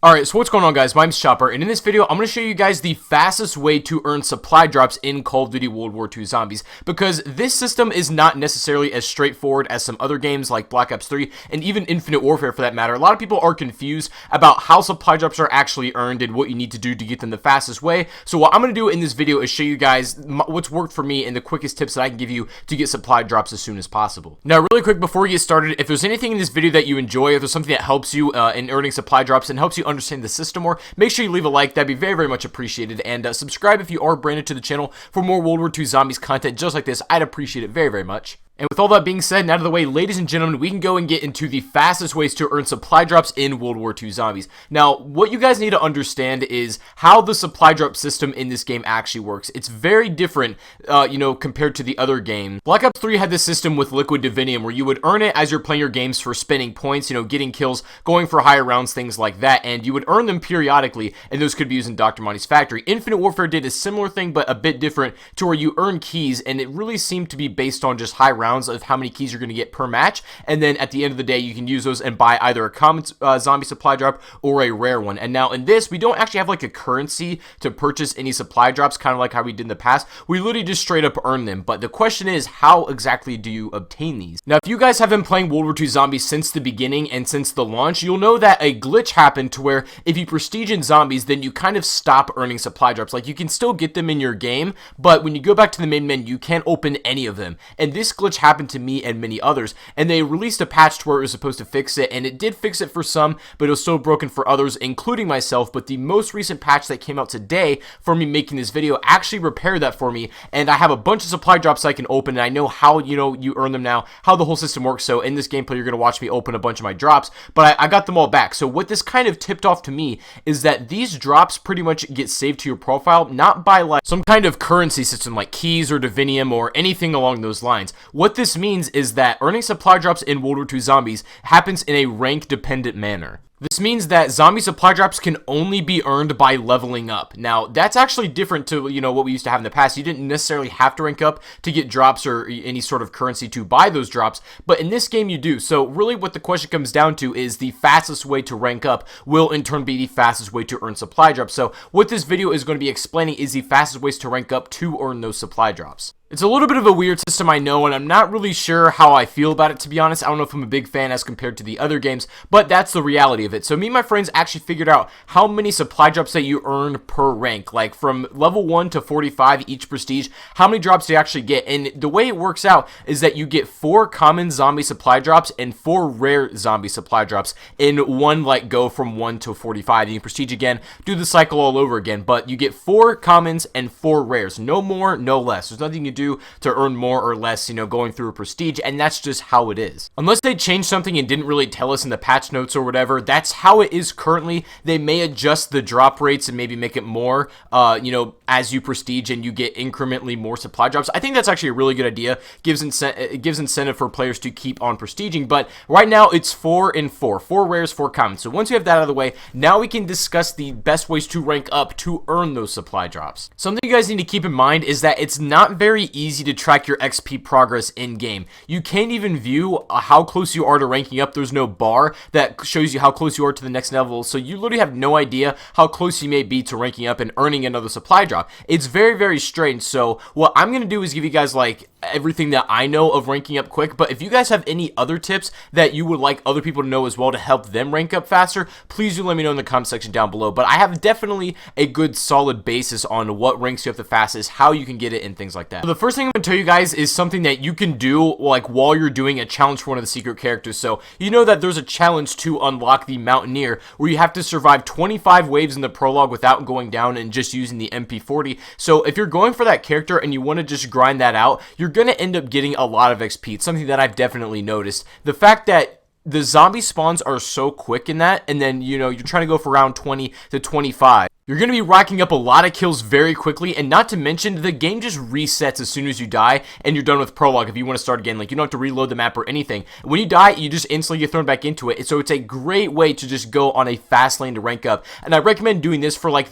Alright, so what's going on, guys? My name's Chopper, and in this video, I'm going to show you guys the fastest way to earn supply drops in Call of Duty WW2 Zombies, because this system is not necessarily as straightforward as some other games like Black Ops 3, and even Infinite Warfare for that matter. A lot of people are confused about how supply drops are actually earned and what you need to do to get them the fastest way. So what I'm going to do in this video is show you guys what's worked for me and the quickest tips that I can give you to get supply drops as soon as possible. Now, really quick before we get started, if there's anything in this video that you enjoy, if there's something that helps you in earning supply drops and helps you understand the system more, make sure you leave a like. That'd be very, very much appreciated, and subscribe if you are brand new to the channel for more World War II Zombies content just like this. I'd appreciate it very, very much. And with all that being said and out of the way, ladies and gentlemen, we can go and get into the fastest ways to earn supply drops in World War II Zombies. Now, what you guys need to understand is how the supply drop system in this game actually works. It's very different, compared to the other game. Black Ops 3 had this system with Liquid Divinium where you would earn it as you're playing your games for spinning points, getting kills, going for higher rounds, things like that, and you would earn them periodically, and those could be used in Dr. Monty's factory. Infinite Warfare did a similar thing, but a bit different, to where you earn keys, and it really seemed to be based on just high rounds of how many keys you're going to get per match, and then at the end of the day you can use those and buy either a common zombie supply drop or a rare one. And now in this, we don't actually have like a currency to purchase any supply drops, kind of like how we did in the past. We literally just straight up earn them. But the question is, how exactly do you obtain these? Now, if you guys have been playing World War II Zombies since the beginning and since the launch, you'll know that a glitch happened to where if you prestige in zombies, then you kind of stop earning supply drops. Like, you can still get them in your game, but when you go back to the main menu, you can't open any of them. And this glitch happened to me and many others, and they released a patch to where it was supposed to fix it, and it did fix it for some, but it was still broken for others, including myself. But the most recent patch that came out today for me making this video actually repaired that for me, and I have a bunch of supply drops I can open, and I know how, you earn them now, how the whole system works. So in this gameplay, you're going to watch me open a bunch of my drops, but I got them all back. So what this kind of tipped off to me is that these drops pretty much get saved to your profile, not by like some kind of currency system like keys or divinium or anything along those lines. What this means is that earning supply drops in World War II Zombies happens in a rank dependent manner. This means that zombie supply drops can only be earned by leveling up. Now, that's actually different to, what we used to have in the past. You didn't necessarily have to rank up to get drops or any sort of currency to buy those drops, but in this game you do. So really what the question comes down to is the fastest way to rank up will in turn be the fastest way to earn supply drops. So what this video is going to be explaining is the fastest ways to rank up to earn those supply drops. It's a little bit of a weird system, I know, and I'm not really sure how I feel about it, to be honest. I don't know if I'm a big fan as compared to the other games, but that's the reality of it. So me and my friends actually figured out how many supply drops that you earn per rank, like from level 1 to 45 each prestige, how many drops do you actually get. And the way it works out is that you get 4 common zombie supply drops and 4 rare zombie supply drops in one, like, go from 1 to 45. And you prestige again, do the cycle all over again, but you get 4 commons and 4 rares, no more, no less. There's nothing you do to earn more or less, going through a prestige, and that's just how it is. Unless they changed something and didn't really tell us in the patch notes or whatever, that's how it is currently. They may adjust the drop rates and maybe make it more, as you prestige and you get incrementally more supply drops. I think that's actually a really good idea. It gives incentive for players to keep on prestiging, but right now it's 4 and 4. 4 rares, 4 commons. So once we have that out of the way, now we can discuss the best ways to rank up to earn those supply drops. Something you guys need to keep in mind is that it's not very easy to track your XP progress in game. You can't even view how close you are to ranking up. There's no bar that shows you how close you are to the next level, so you literally have no idea how close you may be to ranking up and earning another supply drop. It's very, very strange. So what I'm going to do is give you guys like everything that I know of ranking up quick, but if you guys have any other tips that you would like other people to know as well to help them rank up faster, please do let me know in the comment section down below. But I have definitely a good solid basis on what ranks you up the fastest, how you can get it, and things like that. So the first thing I'm going to tell you guys is something that you can do like while you're doing a challenge for one of the secret characters. So you know that there's a challenge to unlock the Mountaineer where you have to survive 25 waves in the prologue without going down and just using the MP40. So if you're going for that character and you want to just grind that out, you're going to end up getting a lot of XP. It's something that I've definitely noticed. The fact that the zombie spawns are so quick in that, and then, you're trying to go for around 20 to 25. You're going to be racking up a lot of kills very quickly, and not to mention, the game just resets as soon as you die, and you're done with prologue if you want to start again. Like, you don't have to reload the map or anything. When you die, you just instantly get thrown back into it, so it's a great way to just go on a fast lane to rank up, and I recommend doing this for, like,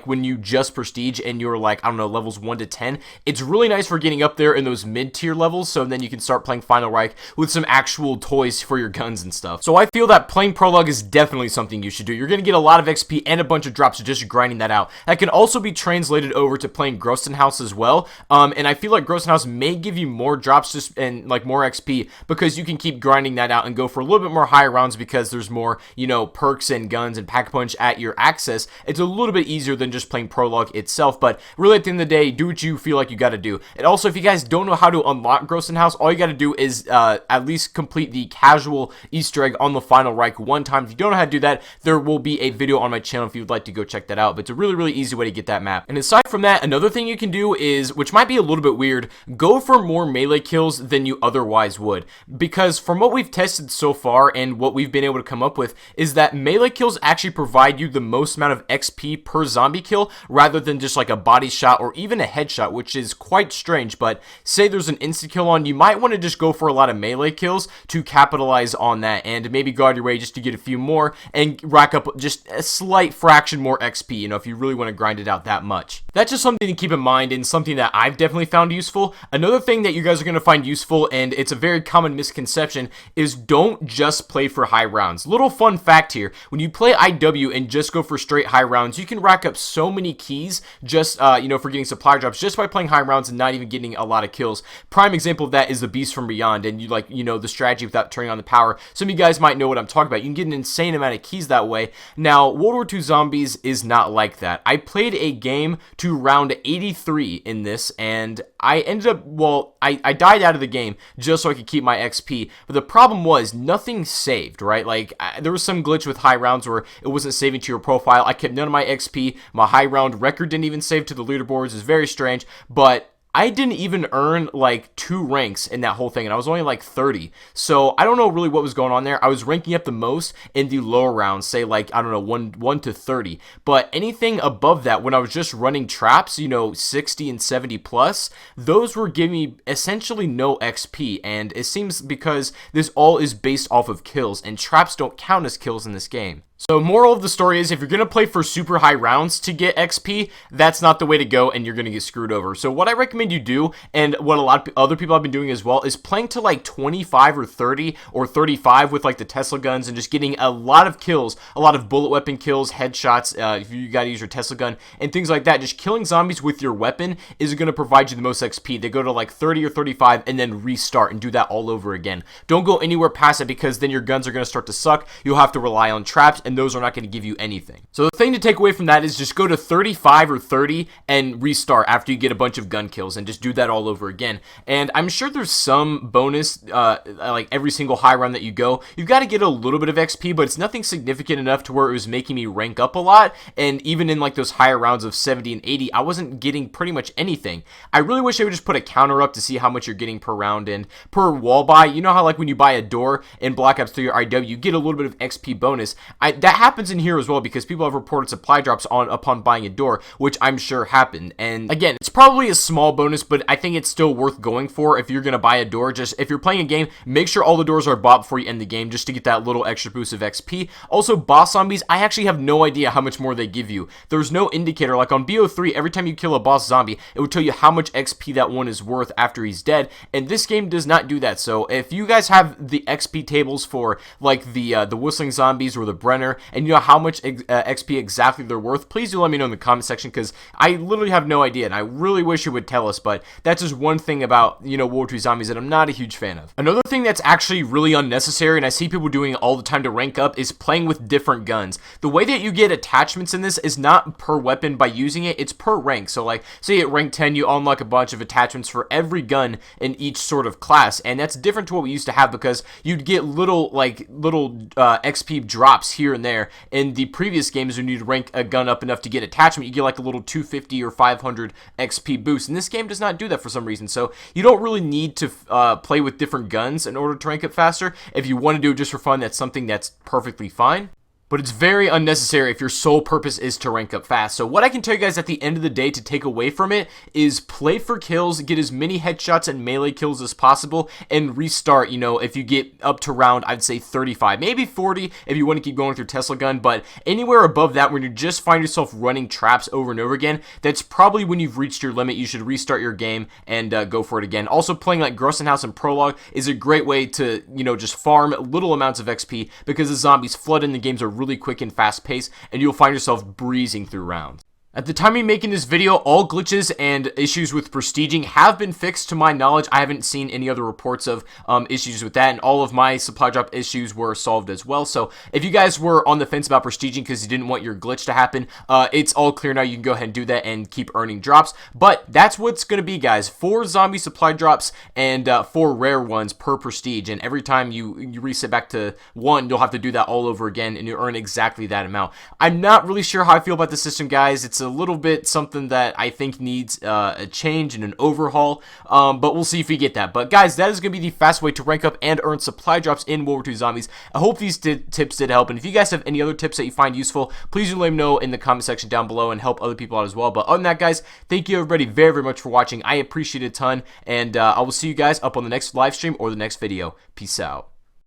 when you just prestige and you're, like, I don't know, levels 1 to 10. It's really nice for getting up there in those mid-tier levels, so then you can start playing Final Reich with some actual toys for your guns and stuff. So I feel that playing prologue is definitely something you should do. You're going to get a lot of XP and a bunch of drops just grinding that out. That can also be translated over to playing Grossenhaus as well, and I feel like Grossenhaus may give you more drops and like more XP because you can keep grinding that out and go for a little bit more higher rounds because there's more, you know, perks and guns and pack punch at your access. It's a little bit easier than just playing prologue itself, but really at the end of the day, do what you feel like you got to do. And also, if you guys don't know how to unlock Grossenhaus, all you got to do is at least complete the casual Easter egg on the Final Reich one time. If you don't know how to do that, there will be a video on my channel if you'd like to go check that out, but it's a really easy way to get that map. And aside from that, another thing you can do is, which might be a little bit weird, go for more melee kills than you otherwise would, because from what we've tested so far and what we've been able to come up with is that melee kills actually provide you the most amount of XP per zombie kill rather than just like a body shot or even a headshot, which is quite strange. But say there's an insta kill on, you might want to just go for a lot of melee kills to capitalize on that and maybe guard your way just to get a few more and rack up just a slight fraction more XP, you know, if you really want to grind it out that much. That's just something to keep in mind and something that I've definitely found useful. Another thing that you guys are going to find useful, and it's a very common misconception, is don't just play for high rounds. Little fun fact here, when you play IW and just go for straight high rounds, you can rack up so many keys just, you know, for getting supply drops just by playing high rounds and not even getting a lot of kills. Prime example of that is the Beast from Beyond, and you know, the strategy without turning on the power. Some of you guys might know what I'm talking about. You can get an insane amount of keys that way. Now, World War II Zombies is not like that. I played a game to round 83 in this, and I ended up, well, I died out of the game just so I could keep my XP, but the problem was nothing saved, right? Like, there was some glitch with high rounds where it wasn't saving to your profile. I kept none of my XP. My high round record didn't even save to the leaderboards. It's very strange, but I didn't even earn like 2 ranks in that whole thing, and I was only like 30. So I don't know really what was going on there. I was ranking up the most in the lower rounds, say like, I don't know, 1 to 30. But anything above that, when I was just running traps, you know, 60 and 70 plus, those were giving me essentially no XP. And it seems because this all is based off of kills, and traps don't count as kills in this game. So moral of the story is, if you're going to play for super high rounds to get XP, that's not the way to go, and you're going to get screwed over. So what I recommend you do, and what a lot of other people have been doing as well, is playing to like 25 or 30 or 35 with like the Tesla guns and just getting a lot of kills, a lot of bullet weapon kills, headshots, if you got to use your Tesla gun, and things like that. Just killing zombies with your weapon is going to provide you the most XP. They go to like 30 or 35 and then restart and do that all over again. Don't go anywhere past it, because then your guns are going to start to suck. You'll have to rely on traps, and those are not going to give you anything. So the thing to take away from that is just go to 35 or 30 and restart after you get a bunch of gun kills, and just do that all over again. And I'm sure there's some bonus, like every single high round that you go, you've got to get a little bit of XP, but it's nothing significant enough to where it was making me rank up a lot. And even in like those higher rounds of 70 and 80, I wasn't getting pretty much anything. I really wish they would just put a counter up to see how much you're getting per round and per wall buy. You know how like when you buy a door in Black Ops 3 or IW, you get a little bit of XP bonus. That happens in here as well, because people have reported supply drops upon buying a door, which I'm sure happened. And again, it's probably a small bonus, but I think it's still worth going for if you're going to buy a door. Just if you're playing a game, make sure all the doors are bought before you end the game, just to get that little extra boost of XP. Also, boss zombies, I actually have no idea how much more they give you. There's no indicator. Like on BO3, every time you kill a boss zombie, it would tell you how much XP that one is worth after he's dead, and this game does not do that. So if you guys have the XP tables for like the whistling zombies or the Brenner, and you know how much XP exactly they're worth, please do let me know in the comment section, because I literally have no idea, and I really wish you would tell us. But that's just one thing about, you know, World War II Zombies that I'm not a huge fan of. Another thing that's actually really unnecessary, and I see people doing it all the time to rank up, is playing with different guns. The way that you get attachments in this is not per weapon by using it, it's per rank. So like, say at rank 10, you unlock a bunch of attachments for every gun in each sort of class, and that's different to what we used to have, because you'd get little XP drops here and there. In the previous games, when you'd rank a gun up enough to get attachment, you get like a little 250 or 500 XP boost, and this game does not do that for some reason. So you don't really need to play with different guns in order to rank up faster. If you want to do it just for fun, that's something that's perfectly fine. but it's very unnecessary if your sole purpose is to rank up fast. So what I can tell you guys at the end of the day to take away from it is play for kills, get as many headshots and melee kills as possible, and restart, you know, if you get up to round, I'd say 35, maybe 40 if you want to keep going with your Tesla gun, but anywhere above that, when you just find yourself running traps over and over again, that's probably when you've reached your limit. You should restart your game and go for it again. Also, playing like Grossenhaus and Prologue is a great way to, you know, just farm little amounts of XP because the zombies flood in the games are really quick and fast paced, and you'll find yourself breezing through rounds. At the time of making this video, all glitches and issues with prestiging have been fixed to my knowledge. I haven't seen any other reports of issues with that, and all of my supply drop issues were solved as well. So if you guys were on the fence about prestiging because you didn't want your glitch to happen, it's all clear now. You can go ahead and do that and keep earning drops. But that's what's going to be, guys. 4 zombie supply drops and 4 rare ones per prestige. And every time you reset back to 1, you'll have to do that all over again, and you earn exactly that amount. I'm not really sure how I feel about the system, guys. It's a little bit something that I think needs a change and an overhaul, but we'll see if we get that. But guys, that is going to be the fast way to rank up and earn supply drops in World War II Zombies. I hope these tips did help, and if you guys have any other tips that you find useful, please do let me know in the comment section down below and help other people out as well. But other than that, guys, thank you everybody very, very much for watching. I appreciate it a ton, and I will see you guys up on the next live stream or the next video. Peace out.